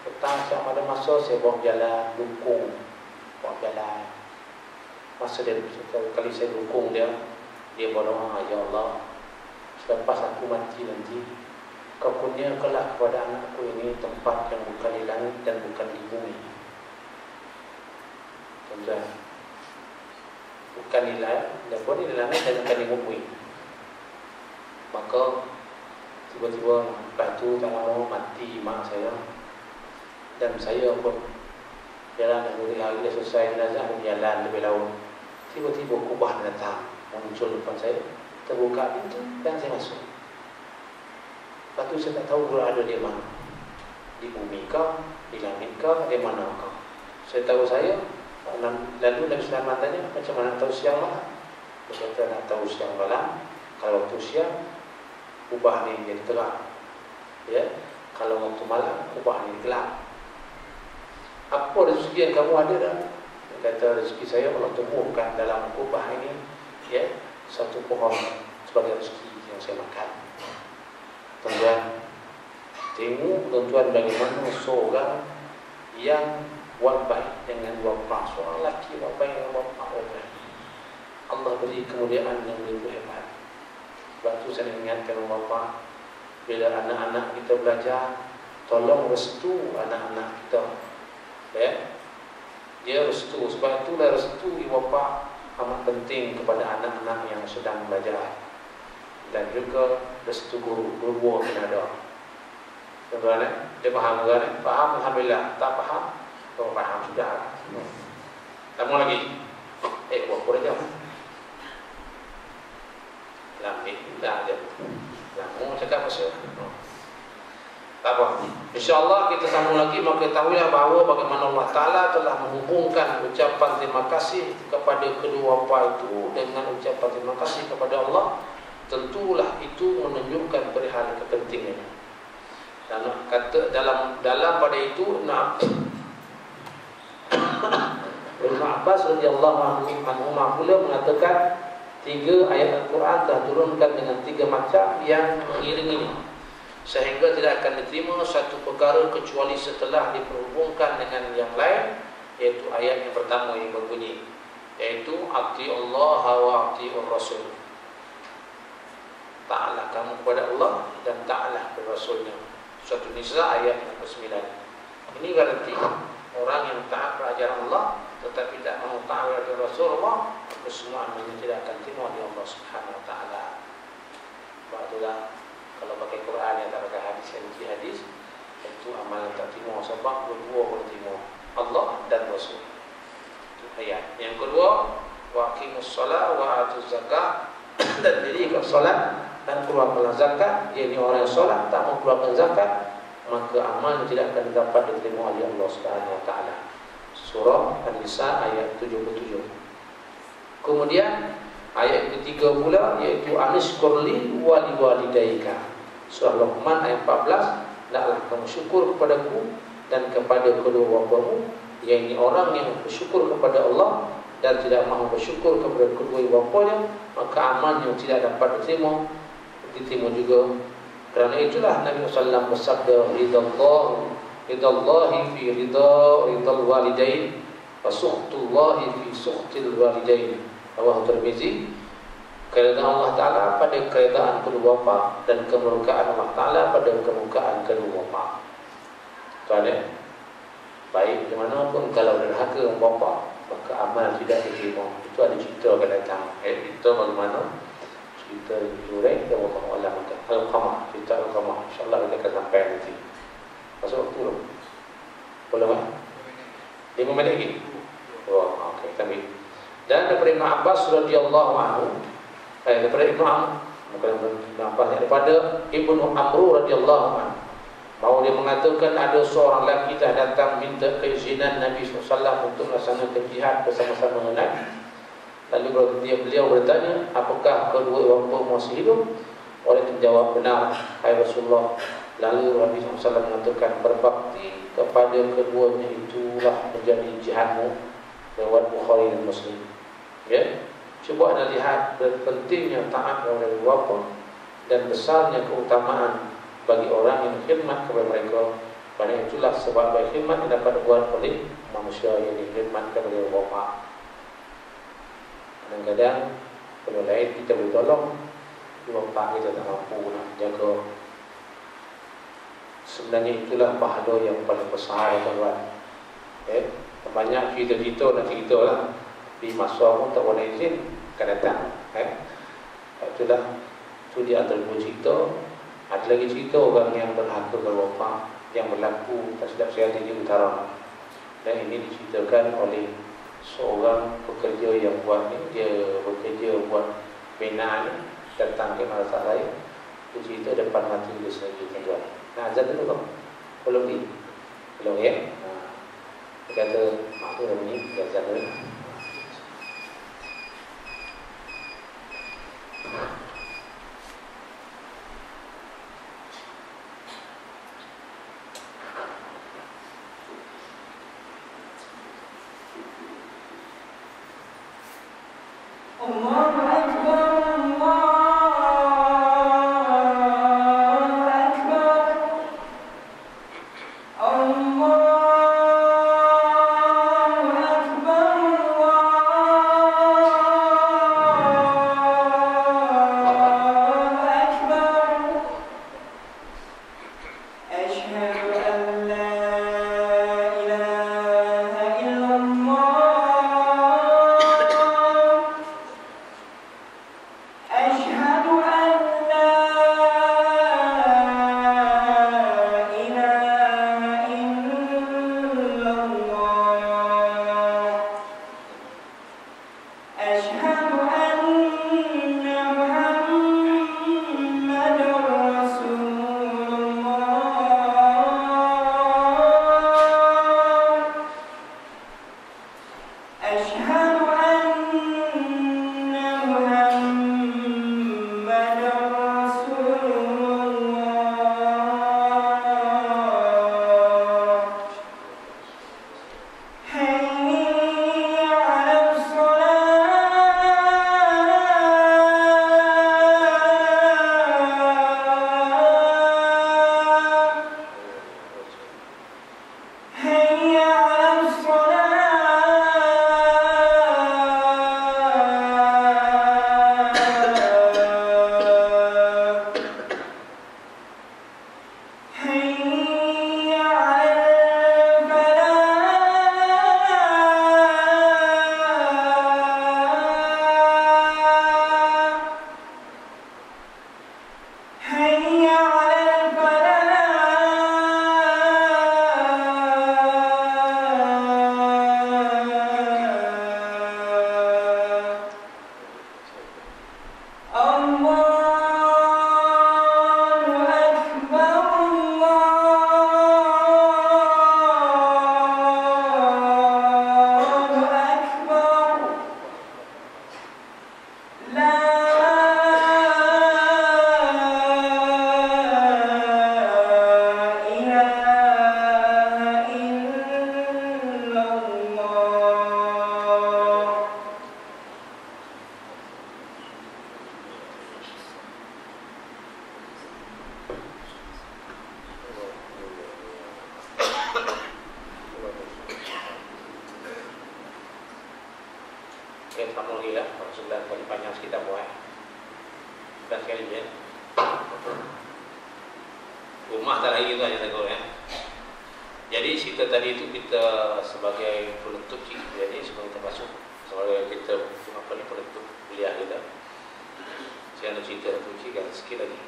petang, siap ada masa saya bawa jalan dukung, bawa jalan. Masa dia kali saya dukung dia berdoa, ya Allah, selepas aku mati nanti, kau kurniakanlah kepada anakku ini tempat yang bukan di langit dan bukan di bumi. Tuan-tuan, bukan di langit dan bukan di bumi. Maka tiba-tiba lepas tu tak lama mati mak saya, dan saya pun jalan dari hari dah selesai jenazah, jalan lebih laut. Tiba-tiba kubah datang muncul depan saya, terbuka pintu dan saya masuk. Lepas tu saya tak tahu berada di mana, di bumi kah, di langit kah, di mana kah. Saya tahu saya. Lalu Nabi Sulaiman tanya, macam mana tahu siang malam? Dia kata, nak tahu siang malam, kalau waktu siang kubah ni jadi terang, ya. Kalau waktu malam kubah ni gelap. Apa rezeki yang kamu ada dah? Dia kata, rezeki saya Allah tumbuhkan dalam kubah ini, ya, satu pohon sebagai rezeki yang saya makan. Tuan-tuan, tengok tuan-tuan bagaimana seorang yang buat baik dengan bapa, seorang lelaki buat baik dengan bapa orang. Allah beri kemuliaan yang begitu hebat. Sebab itu saya ingatkan bapa, bila anak-anak kita belajar, tolong restu anak-anak kita. Ya, dia restu. Sebab itulah restu ibu bapa amat penting kepada anak-anak yang sedang belajar. Dan juga restu guru kena ada. Tuan-tuan, dia faham kan? Faham, alhamdulillah. Tak faham, kau faham sudah. Tak mau lagi. Buat apa dia? Lambat dah je. Lama cakap pasal. Tak apa. InsyaAllah kita sambung lagi. Maka ketahuilah bahawa bagaimana Allah Ta'ala telah menghubungkan ucapan terima kasih kepada kedua bapa itu dengan ucapan terima kasih kepada Allah. Tentulah itu menunjukkan perihal kepentingannya. Dan kata dalam pada itu, Ibn Abbas radhiyallahu anhu pula mengatakan 3 ayat Al-Quran telah turunkan dengan 3 macam yang mengiringinya, sehingga tidak akan diterima satu perkara kecuali setelah diperhubungkan dengan yang lain yaitu ayat yang pertama yang berbunyi, yaitu atiullah wa atiur rasul. Taatlah kamu kepada Allah dan taatlah kepada Rasulnya. Surah Nisa ayat yang ke-9. Ini garanti orang yang taat pada ajaran Allah tetapi tidak mau taat pada Rasulullah, semua amalnya tidak akan diterima oleh Allah Subhanahu wa taala. Itulah kalau pakai Quran yang tak pakai hadis, itu amalan tak terima sebab dua boleh terima, Allah dan Rasul. Itu ayat. Yang kedua, wa aqimus shalah wa atuz zakat, dan dirikan salat dan keluarkan zakat. Jadi orang yang solat tak mau keluarkan zakat, maka amalnya tidak akan dapat diterima oleh Allah Subhanahu wa taala. Surah An-Nisa ayat 77. Kemudian ayat ketiga pula yaitu anishkurli wa liwalidaika. Surah Luqman ayat 14, hendaklah kamu syukur kepadaku dan kepada kedua bapamu. Yang ini orang yang bersyukur kepada Allah dan tidak mahu bersyukur kepada kedua bapanya, maka amalnya tidak dapat diterima juga. Kerana itulah Nabi SAW bersabda, ridallahi fi ridal walidain wa sukhtullahi fi sukhtil walidain. Rawahu Tirmizi. Keridaan Allah Ta'ala pada keridaan kedua bapa dan kemurkaan Allah Ta'ala pada kemurkaan kedua bapa. Tuan-tuan, baik bagaimanapun kalau derhaka bapa, maka amal tidak diterima. Itu ada cerita akan datang. Itu bagaimana cerita Jurayj dan Allah Al-Qamah, cerita Al-Qamah. InsyaAllah kita akan sampai nanti. Masuk waktu belum? Belum kan? 5 minit lagi? Oh, okey, tambahin. Dan daripada Ibn Abbas radhiyallahu anhu, daripada Ibn Abbas, daripada Ibnu Amru radhiyallahu anhu, bahawa dia mengatakan ada seorang lelaki dah datang minta keizinan Nabi SAW untuk melaksanakan jihad bersama-sama dengan Nabi. Lalu beliau bertanya, apakah kedua bapa masih hidup? Oleh itu jawab, benar, hai Rasulullah. Lalu Nabi SAW mengatakan, berbakti kepada keduanya itulah menjadi jihadmu. Lewat Bukhari dan Muslim. Ya, cuba anda lihat pentingnya taat kepada bapa dan besarnya keutamaan bagi orang yang khidmat kepada mereka. Kerana itulah sebab baik khidmat yang dapat dibuat oleh manusia yang dikhidmat kepada bapa. Kadang-kadang benda lain kita boleh tolong, bapa kita tak mampu nak jaga. Sebenarnya itulah pahala yang paling besar yang tuan. Banyak cerita-cerita dan cerita lah. Di masa pun tak boleh izin akan datang. Itulah, itu di antara dua cerita. Ada lagi cerita orang yang berhaka kepada bapa yang berlaku tak silap saya di utara. Dan ini diceritakan oleh seorang pekerja yang buat ni, dia bekerja buat bina ni, datang ke madrasah lain. Itu cerita depan mata dia sendiri, tuan-tuan. Nah, azan dulu kan? Belum ni? Belum ya? Dia kata, aku dah bunyi, dia azan dulu. Allah kamu lagi lah. Sebelah kali panjang sekitar buat. Sebelah sekali je. Rumah tak lagi tu aja tak ya. Jadi cerita tadi itu kita sebagai penutup cerita ini sebelum kita masuk sebagai kita apa ni penutup kuliah kita. Saya nak cerita satu cerita sikit lagi.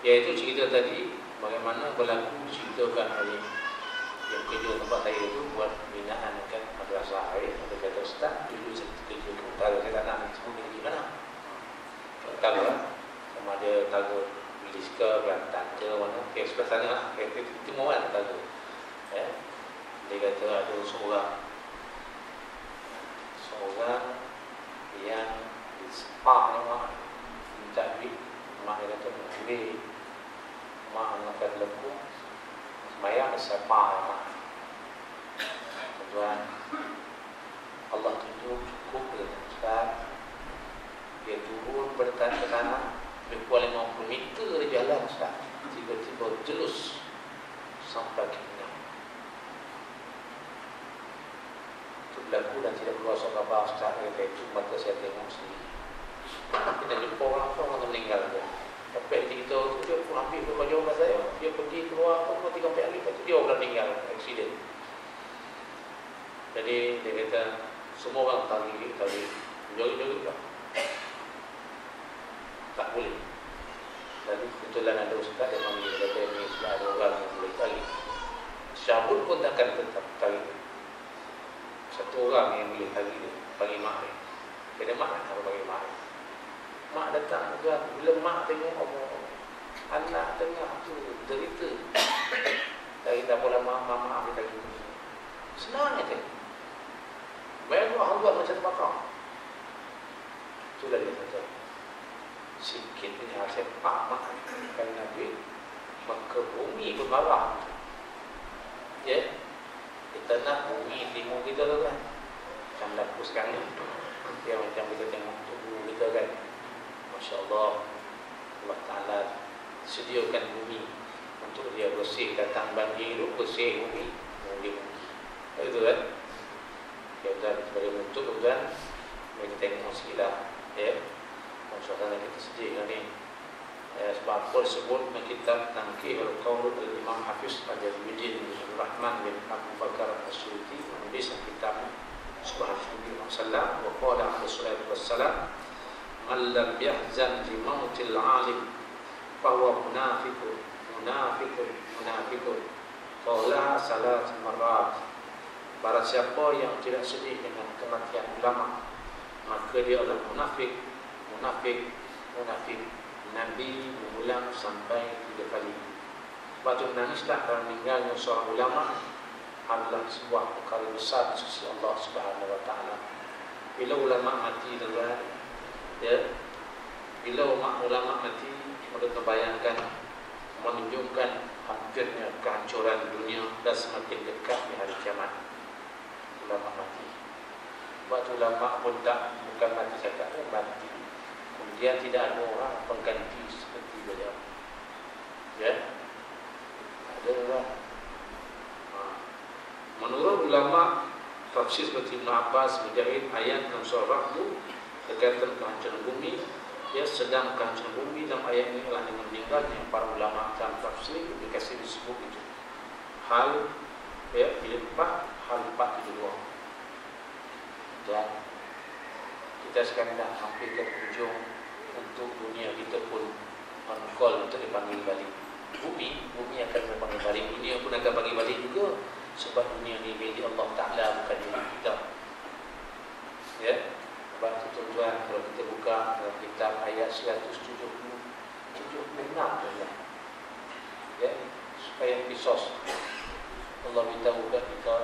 Iaitu cerita tadi bagaimana berlaku ceritakan oleh yang kerja tempat saya itu buat binaan kan madrasah saya. Ada kata ustaz dulu saya kerja ke utara saya tak nak semua di mana. Tahu lah. Sama ada tahu bilis ke Kelantan ke mana. Ke sebelah sana lah. Ke timur kan tahu. Ya. Dia kata ada seorang yang di spa mak minta duit. Mak dia kata ambil. Mak angkat lembu. Semayang spa mak. Tuan Allah tunjuk cukup dengan Ustaz. Dia turun bertahan ke tanah lebih kurang 50 meter dari jalan Ustaz. Tiba-tiba jelus sampai ke Mina. Itu berlaku dan tidak keluar sahabat Ustaz. Kata itu mata saya tengok sendiri. Kita jumpa orang tu meninggal dia. Sampai kita tu dia pun hampir berapa jauh dengan saya. Dia pergi keluar 3-4 hari. Lepas tu dia orang meninggal aksiden. Jadi dia kata semua orang tadi joget-joget lah. Tak boleh. Jadi kebetulan ada ustaz yang panggil dia kata ni sudah ada orang yang boleh tari. Syabut pun takkan tetap tari. Satu orang yang boleh tari dia panggil mak dia. Kena mak apa panggil mak dia. Mak datang tuan. Bila mak tengok anak tengah tu derita. Dari tak boleh mak dia tari. Senang je. Banyak orang buat macam terbakar. Itulah dia kata. Sikit punya hasil mak kan Nabi. Maka bumi pun marah. Ya. Kita nak bumi timur kita tu kan. Macam laku sekarang ni. Ya macam kita tengok tubuh kita kan. Masya Allah. Allah Ta'ala sediakan bumi untuk dia bersih. Datang banjir itu bersih bumi. Bumi. Itu kan. Ya tuan, sebagai bentuk tuan, mari kita tengok sikit lah. Ya. Suasana kita sedih kan ni. Sebab apa disebut dalam kitab Tanqih al-Qawl al-Imam Hafiz Al-Jalaluddin bin Rahman bin Abu Bakar As-Suyuti menulis kitab Subhanallah sallam wa qala alaihi salatu wassalam man lam yahzan li mautil alim fa huwa munafiqun qala salat marrat. Barang siapa yang tidak sedih dengan kematian ulama, maka dia adalah munafik. Nabi mengulang sampai 3 kali. Sebab itu menangislah kerana meninggalnya seorang ulama adalah sebuah perkara besar di sisi Allah Subhanahu Wa Taala. Bila ulama mati tuan, ya, bila ulama mati, kita terbayangkan menunjukkan hampirnya kehancuran dunia dan semakin dekat di hari kiamat. Ulama mati. Sebab ulama pun bukan mati saja, mati. Kemudian tidak ada orang pengganti seperti beliau. Ya, ada orang. Menurut ulama tafsir seperti Ibn Abbas, Mujahid, ayat dalam surah itu berkaitan kehancuran bumi. Ya, sedang kehancuran bumi dalam ayat ini adalah dengan meninggalnya para ulama dalam tafsir dikasih disebut itu. Hal ya, pilih 4, hal 4 itu 2. Dan kita sekarang dah hampir ke hujung untuk dunia kita pun on-call untuk dipanggil balik. Bumi akan dipanggil balik. Dunia pun akan panggil balik juga. Sebab dunia ni milik Allah Ta'ala, bukan milik kita. Ya. Sebab itu tuan-tuan, kalau kita buka dalam kitab ayat 176 ya, supaya kisos Allah beritahukan kita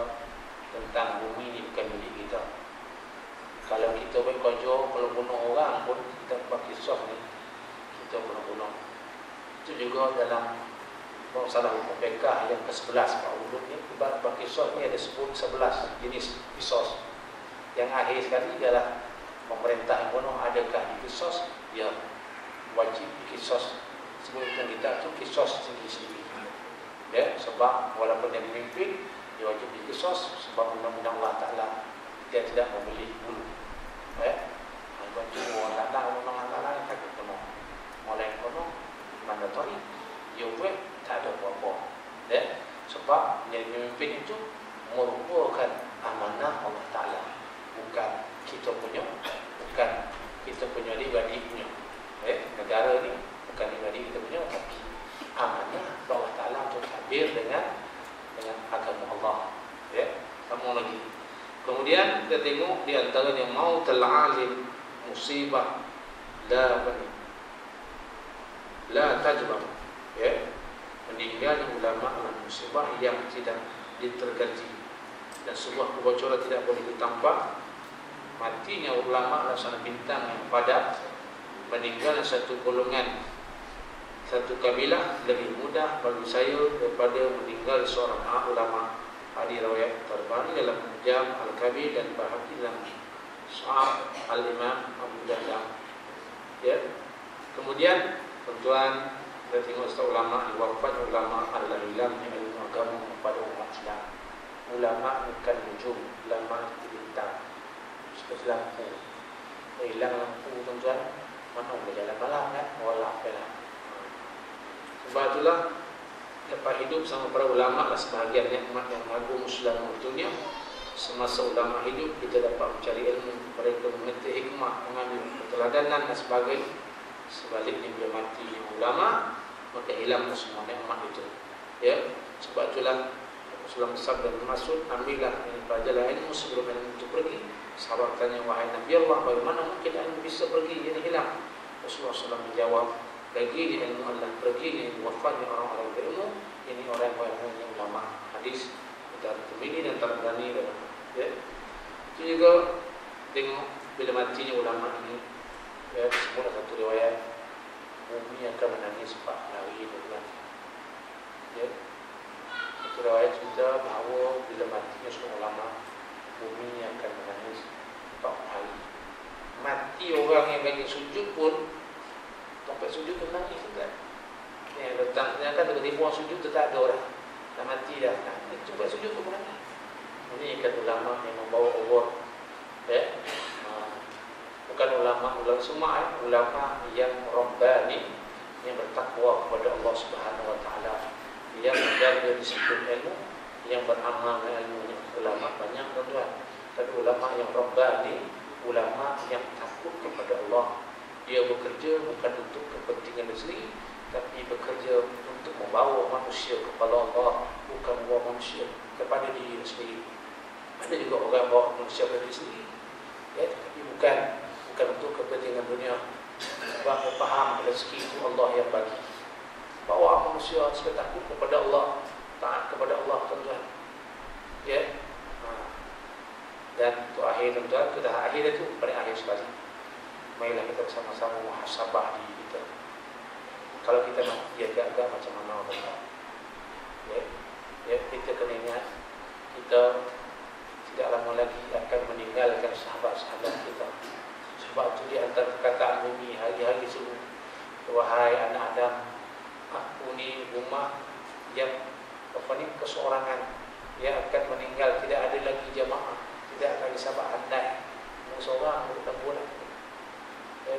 tentang bumi ni bukan milik kita. Kalau kita bekerja, kalau bunuh orang pun kita pakai kisos ni, kita bunuh. Itu juga dalam masalah hukum fiqh yang ke-11 Pak Ulum ni, bab kisos ni ada sebut 11 jenis kisos. Yang akhir sekali ialah pemerintah yang bunuh, adakah dikisos? Ya, wajib dikisos. Sebutkan kita tu kisos sendiri-sendiri. Ya, sebab walaupun dia memimpin, dia wajib dikisos sebab undang-undang Allah Ta'ala dia tidak memilih bulu. Ya. baju orang tak orang antara tak kono. Mulai kono mandatori. Yo buat tak ada apa-apa. Sebab menjadi pemimpin itu merupakan amanah Allah Ta'ala, bukan kita punya pribadi punya. Negara ni bukan pribadi kita punya, tapi amanah Allah Ta'ala untuk tabir dengan agama Allah. Sama lagi. Kemudian kita tengok di antaranya mautul alim musibah la tajbah. Meninggalnya ulama adalah musibah yang tidak diterganti, dan sebuah kebocoran tidak boleh ditambah. Matinya ulama adalah sana bintang yang padat. Meninggalnya satu golongan, satu kabilah lebih mudah bagi saya daripada meninggal seorang ulama. Hadis riwayat Tabrani dalam Jam' Al-Kabir dan Bahaqi dalam Sahih Al-Imam Abu Darda. Kemudian tuan kita tengok setelah ulama diwafat. Ulama adalah hilangnya ilmu agama pada umat Islam. Ulama bukan nujum, ulama itu bintang seperti lampu. Hilang lampu tuan-tuan, mana boleh jalan malam kan? Wallah lah. Sebab itulah lepas hidup sama para ulama lah sebahagian nikmat yang agung Islam dunia. Semasa ulama hidup kita dapat mencari ilmu, mereka mengerti hikmah, mengambil keteladanan dan sebagainya. Sebaliknya bila mati ulama, maka hilanglah semua nikmat itu. Sebab itulah Rasulullah sabda Mas'ud, ambillah pelajaran ilmu sebelum ilmu itu pergi. Sahabat tanya, wahai Nabi Allah, bagaimana mungkin ilmu bisa pergi, jadi hilang? Rasulullah SAW menjawab, pergi ilmu adalah pergi wafatnya orang-orang berilmu. Ini orang yang ulama. Hadis dari Tirmidzi dan Tabrani. Itu juga tengok bila matinya ulama ini. Semua satu riwayat, bumi akan menangis 4 hari dengan. Satu riwayat cerita bahawa bila matinya seorang ulama, bumi akan menangis 4 hari. Mati orang yang bagi sujud pun, sampai sujud tu menangis kan? Letaknya kan tiba-tiba orang sujud tu tak ada orang, dah mati dah. Cuba sujud tu menangis. Ini kan ulama yang membawa Allah. Bukan ulama semua, ulama yang rabbani, yang bertakwa kepada Allah Subhanahu Wa Taala, yang menjaga disiplin ilmu, yang beramal dengan ilmunya. Ulama banyak tuan-tuan, tapi ulama yang rabbani, ulama yang takut kepada Allah. Dia bekerja bukan untuk kepentingan diri sendiri, tapi bekerja untuk membawa manusia kepada Allah, bukan membawa manusia kepada diri sendiri. Ada juga orang bawa manusia kepada diri sendiri, tapi bukan untuk kepentingan dunia. Sebab faham rezeki itu Allah yang bagi. Bawa manusia supaya takut kepada Allah, taat kepada Allah tuan-tuan. Dan untuk akhir tuan-tuan, kita akhir itu paling akhir sekali. Marilah kita bersama-sama muhasabah diri kita. Kalau kita nak jaga macam mana tuan-tuan. Kita kena ingat, kita tidak lama lagi akan meninggalkan sahabat-sahabat kita. Sebab itu di antara perkataan Nabi hari-hari sebelum, wahai anak Adam, aku ni rumah yang keseorangan, yang akan meninggal, tidak ada lagi jamaah, tidak lagi sahabat handai, seorang bertemu.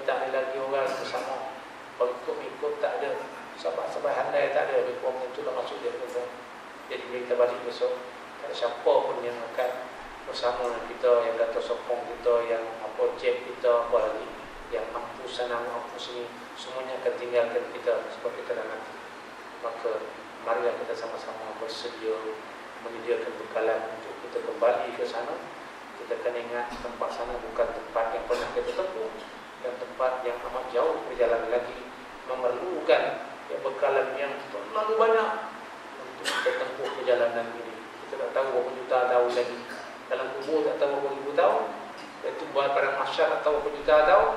Tak ada lagi orang bersama, ikut tak ada, sahabat-sahabat handai tak ada. Orang itu dah masuk dia tuan. Jadi bila kita balik besok, tak ada siapa pun yang akan bersama dengan kita, yang kata sokong kita, yang jeb kita, apa lagi, yang mampu sana, mampu sini, semuanya akan tinggalkan kita sebab kita dah mati. Maka marilah kita sama-sama bersedia menyediakan bekalan untuk kita kembali ke sana. Kita akan ingat tempat sana bukan tempat yang pernah kita tempuh, dan tempat yang amat jauh berjalan lagi, memerlukan bekalan yang terlalu banyak untuk kita tempuh perjalanan ini. Kita tak tahu berapa juta tahun lagi, dalam kubur tak tahu berapa ribu tahun, itu buat pada masyarakat tak tahu berapa juta tahun.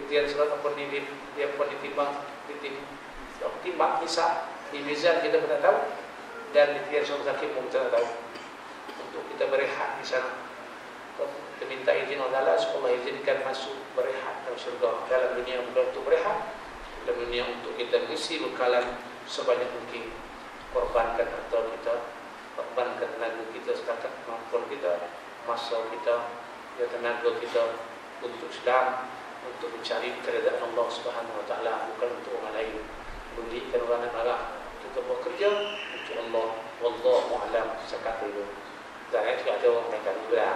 Dia surat apa ni, dia pun ditimbang hisab di mizan, kita pun tak tahu, dan dia surat hakim pun kita tak tahu. Untuk kita berehat di sana, kita minta izin Allah supaya izinkan masuk berehat dalam syurga. Dalam dunia bukan untuk berehat, dalam dunia untuk kita mengisi bekalan sebanyak mungkin. Korbankan harta kita, korbankan tenaga kita setakat kemampuan kita, masa kita, tenaga kita, untuk Islam, untuk mencari keridaan Allah Subhanahu Wa Taala, bukan untuk orang lain. Mendidikan orang anak kita bekerja untuk Allah. Wallahu a'lam. Cakap dulu. Dan juga ada orang kata juga.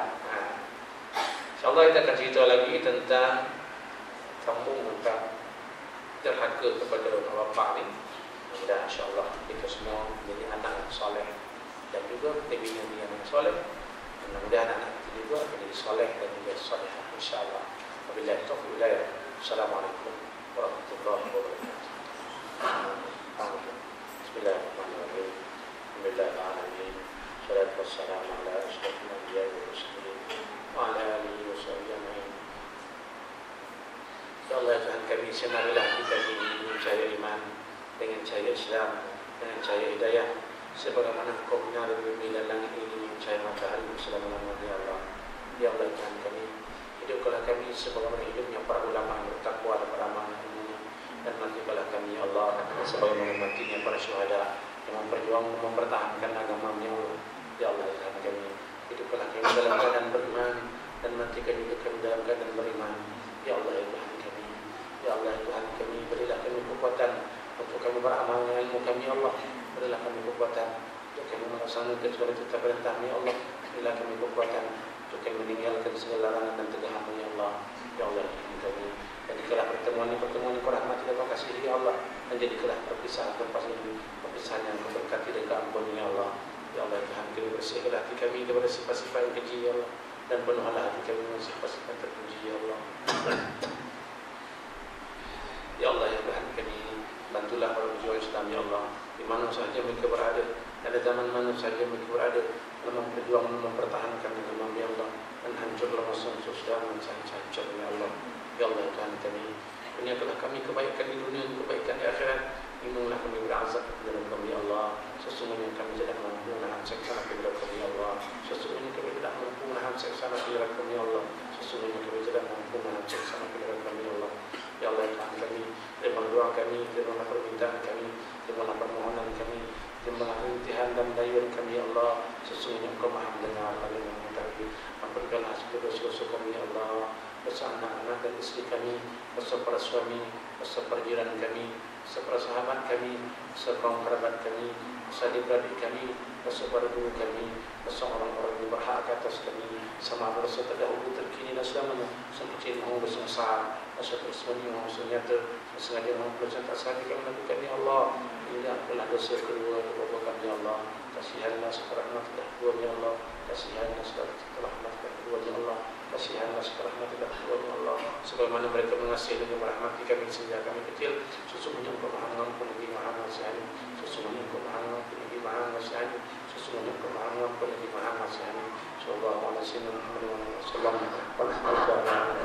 InsyaAllah kita akan cerita lagi tentang kampung tentang derhaka kepada orang bapa ni. Dan insyaAllah kita semua menjadi anak yang soleh dan juga kita bina dia yang soleh. Mudah-mudahan anak kita juga menjadi soleh dan juga soleh. InsyaAllah. Wabillahi taufiq wal hidayah. Assalamualaikum warahmatullahi wabarakatuh. Bismillahirrahmanirrahim. Alhamdulillahirrahmanirrahim. Salatu wassalamu ala asyrafil anbiya'i wal mursalin wa ala alihi wa sahbihi ajma'in. Ya Allah, Tuhan kami, senarilah kita ini dengan cahaya iman, dengan cahaya Islam, dengan cahaya hidayah, sebagaimana Engkau menyala bumi dan langit ini dengan cahaya matahari selama-lamanya. Ya Allah, ya Allah Tuhan kami, hidupkanlah kami sebagaimana hidupnya para ulama yang bertakwa dan beramal ilmunya, dan matikanlah kami ya Allah sebagaimana matinya para syuhada yang memperjuangkan mempertahankan agama-Mu ya Allah. Ya Allah Tuhan kami, hidupkanlah kami dalam keadaan beriman dan matikan juga kami dalam keadaan beriman. Ya Allah ya Tuhan kami, ya Allah ya Tuhan kami, berilah kami kekuatan untuk kami beramal dengan ilmu kami ya Allah. Berilah kami kekuatan untuk kami melaksanakan segala perintah-perintah-Mu ya Allah. Berilah kami kekuatan untuk kami meninggalkan segala larangan dan tegahan-Mu ya Allah. Ya Allah ya Tuhan kami, jadikanlah pertemuan ini Kau rahmati dan Kau kasihi ya Allah, dan jadikanlah perpisahan yang Kau berkati dan Kau ampuni ya Allah. Ya Allah Tuhan kami, bersihkanlah hati kami daripada sifat-sifat yang keji ya Allah, dan penuhlah hati kami dengan sifat-sifat terpuji ya Allah. Ya Allah ya Tuhan kami, bantulah para pejuang Islam ya Allah, di mana sahaja mereka berada, ada zaman mana sahaja mereka berada, dalam berjuang mempertahankan agama ya Allah, dan hancurlah musuh-musuh Islam dan hancur ya Allah. Ya Allah ya Tuhan kami, kurniakanlah kami kebaikan di dunia dan kebaikan di akhirat. Lindungilah kami berazab dalam kami ya Allah. Sesungguhnya kami tidak mampu menahan seksa kepada kami ya Allah. Sesungguhnya kami tidak mampu menahan seksa kepada kami ya Allah. Sesungguhnya kami tidak mampu menahan seksa kepada kami ya Allah. Ya Allah ya Tuhan kami, terimalah doa kami, terimalah permintaan kami, terimalah permohonan kami, terimalah rintihan dan dayuan kami ya Allah. Sesungguhnya Engkau Maha mendengar lagi mengetahui. Ampunilah segala dosa-dosa kami ya Allah, dosa anak-anak dan istri kami, dosa para suami, dosa para jiran kami, dosa para sahabat kami, dosa kaum kerabat kami, dosa adik-beradik kami, dosa para guru kami, dosa orang-orang yang berhak atas kami, sama dosa terdahulu, terkini dan selamanya, dosa kecil maupun dosa besar, dosa tersembunyi maupun dosa nyata, dosa sengaja maupun dosa tak sengaja kami lakukan ya Allah. Hingga ampunlah dosa kedua kami ya Allah. Kasihanlah sekarahmat kedua ya Allah. Kasihanlah sekarahmat kedua ya Allah. Kasihanlah sekarahmat kedua ya Allah. Sebagaimana mereka mengasihi dan merahmati kami sehingga kami kecil, sesungguhnya Engkau Maha Mengampun lagi Maha Mengasihani. Sesungguhnya Engkau Maha Mengampun lagi Maha Mengasihani. Sesungguhnya Engkau Maha Mengampun lagi Maha Mengasihani. Sallallahu alaihi wasallam.